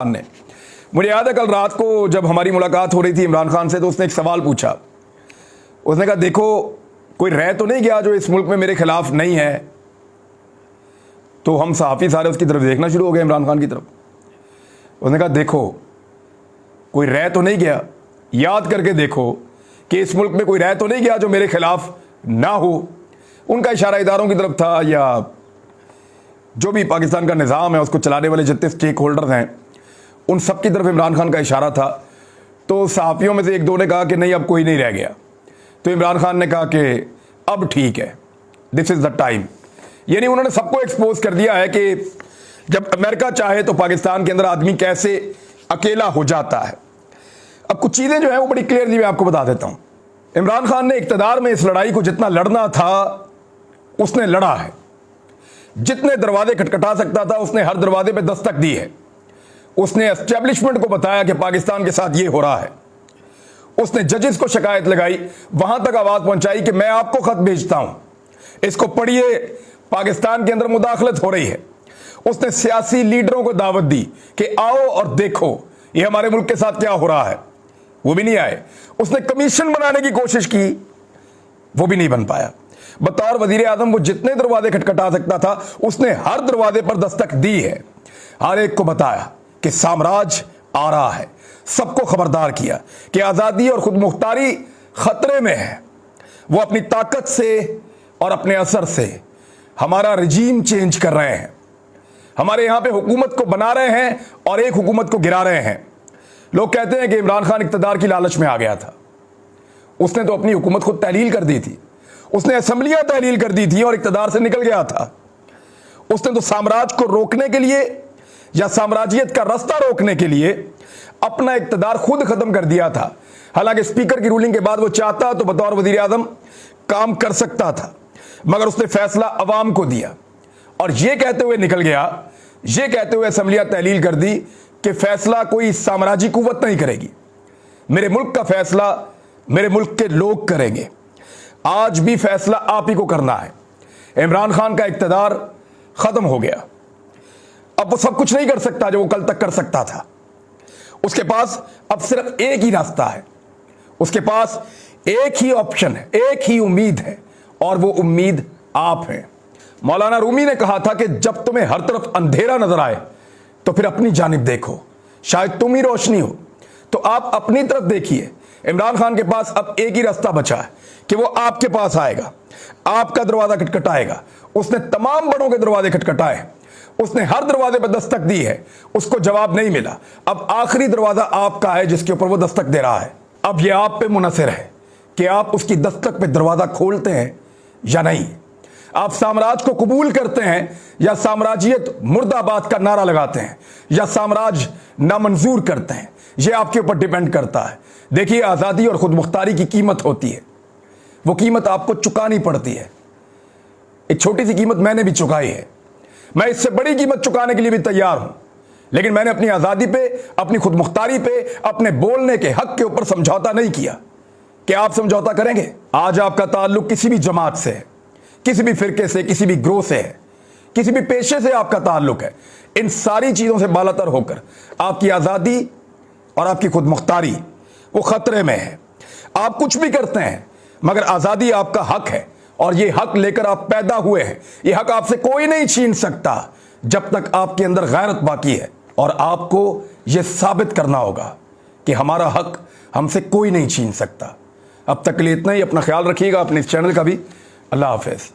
نے مجھے یاد ہے کل رات کو جب ہماری ملاقات ہو رہی تھی عمران خان سے تو اس نے ایک سوال پوچھا. اس نے کہا دیکھو کوئی رہ تو نہیں گیا جو اس ملک میں میرے خلاف نہیں ہے. تو ہم صحافی سارے اس کی طرف دیکھنا شروع ہو گئے عمران خان کی طرف. اس نے کہا دیکھو کوئی رہ تو نہیں گیا, یاد کر کے دیکھو کہ اس ملک میں کوئی رہ تو نہیں گیا جو میرے خلاف نہ ہو. ان کا اشارہ اداروں کی طرف تھا یا جو بھی پاکستان کا نظام ہے اس کو چلانے والے جتنے اسٹیک ہولڈرز ہیں ان سب کی طرف عمران خان کا اشارہ تھا. تو صحافیوں میں سے ایک دو نے کہا کہ نہیں اب کوئی نہیں رہ گیا. تو عمران خان نے کہا کہ اب ٹھیک ہے, دس از دا ٹائم. یعنی انہوں نے سب کو ایکسپوز کر دیا ہے کہ جب امریکہ چاہے تو پاکستان کے اندر آدمی کیسے اکیلا ہو جاتا ہے. اب کچھ چیزیں جو ہیں وہ بڑی کلیئرلی میں آپ کو بتا دیتا ہوں. عمران خان نے اقتدار میں اس لڑائی کو جتنا لڑنا تھا اس نے لڑا ہے. جتنے دروازے کھٹکھٹا سکتا تھا اس نے ہر دروازے پہ دستک دی ہے. اس نے اسٹیبلشمنٹ کو بتایا کہ پاکستان کے ساتھ یہ ہو رہا ہے. اس نے ججز کو شکایت لگائی, وہاں تک آواز پہنچائی کہ میں آپ کو خط بھیجتا ہوں, اس کو پڑھیے, پاکستان کے اندر مداخلت ہو رہی ہے. اس نے سیاسی لیڈروں کو دعوت دی کہ آؤ اور دیکھو یہ ہمارے ملک کے ساتھ کیا ہو رہا ہے. وہ بھی نہیں آئے. اس نے کمیشن بنانے کی کوشش کی, وہ بھی نہیں بن پایا. بطور وزیر اعظم وہ جتنے دروازے کھٹکھٹا سکتا تھا اس نے ہر دروازے پر دستک دی ہے. ہر ایک کو بتایا کہ سامراج آ رہا ہے. سب کو خبردار کیا کہ آزادی اور خود مختاری خطرے میں ہے. وہ اپنی طاقت سے اور اپنے اثر سے ہمارا رجیم چینج کر رہے ہیں. ہمارے یہاں پہ حکومت کو بنا رہے ہیں اور ایک حکومت کو گرا رہے ہیں. لوگ کہتے ہیں کہ عمران خان اقتدار کی لالچ میں آ گیا تھا. اس نے تو اپنی حکومت خود تحلیل کر دی تھی. اس نے اسمبلیاں تحلیل کر دی تھی اور اقتدار سے نکل گیا تھا. اس نے تو سامراج کو روکنے کے لیے یا سامراجیت کا رستہ روکنے کے لیے اپنا اقتدار خود ختم کر دیا تھا. حالانکہ اسپیکر کی رولنگ کے بعد وہ چاہتا تو بطور وزیر اعظم کام کر سکتا تھا, مگر اس نے فیصلہ عوام کو دیا اور یہ کہتے ہوئے نکل گیا, یہ کہتے ہوئے اسمبلیاں تحلیل کر دی کہ فیصلہ کوئی سامراجی قوت نہیں کرے گی, میرے ملک کا فیصلہ میرے ملک کے لوگ کریں گے. آج بھی فیصلہ آپ ہی کو کرنا ہے. عمران خان کا اقتدار ختم ہو گیا. اب وہ سب کچھ نہیں کر سکتا جو وہ کل تک کر سکتا تھا. اس کے پاس اب صرف ایک ہی راستہ ہے, اس کے پاس ایک ہی آپشن ہے, ایک ہی امید ہے, اور وہ امید آپ ہیں. مولانا رومی نے کہا تھا کہ جب تمہیں ہر طرف اندھیرا نظر آئے تو پھر اپنی جانب دیکھو, شاید تم ہی روشنی ہو. تو آپ اپنی طرف دیکھیے. عمران خان کے پاس اب ایک ہی راستہ بچا ہے کہ وہ آپ کے پاس آئے گا, آپ کا دروازہ کھٹکھٹائے گا. اس نے تمام بڑوں کے دروازے کھٹکھٹائے, اس نے ہر دروازے پہ دستک دی ہے, اس کو جواب نہیں ملا. اب آخری دروازہ آپ کا ہے جس کے اوپر وہ دستک دے رہا ہے. اب یہ آپ پہ منحصر ہے کہ آپ اس کی دستک پہ دروازہ کھولتے ہیں یا نہیں. آپ سامراج کو قبول کرتے ہیں یا سامراجیت مرد آباد کا نعرہ لگاتے ہیں یا سامراج نامنظور کرتے ہیں. یہ آپ کے اوپر ڈیپینڈ کرتا ہے. دیکھیے آزادی اور خود مختاری کی قیمت ہوتی ہے, وہ قیمت آپ کو چکانی پڑتی ہے. ایک چھوٹی سی قیمت میں نے بھی چکائی ہے, میں اس سے بڑی قیمت چکانے کے لیے بھی تیار ہوں, لیکن میں نے اپنی آزادی پہ, اپنی خود مختاری پہ, اپنے بولنے کے حق کے اوپر سمجھوتا نہیں کیا. کہ آپ سمجھوتا کریں گے؟ آج آپ کا تعلق کسی بھی جماعت سے ہے, کسی بھی فرقے سے, کسی بھی گروہ سے ہے, کسی بھی پیشے سے آپ کا تعلق ہے, ان ساری چیزوں سے بالاتر ہو کر آپ کی آزادی اور آپ کی خود مختاری وہ خطرے میں ہے. آپ کچھ بھی کرتے ہیں مگر آزادی آپ کا حق ہے, اور یہ حق لے کر آپ پیدا ہوئے ہیں. یہ حق آپ سے کوئی نہیں چھین سکتا جب تک آپ کے اندر غیرت باقی ہے, اور آپ کو یہ ثابت کرنا ہوگا کہ ہمارا حق ہم سے کوئی نہیں چھین سکتا. اب تک کے لیے اتنا ہی. اپنا خیال رکھیے گا, اپنے اس چینل کا بھی. اللہ حافظ.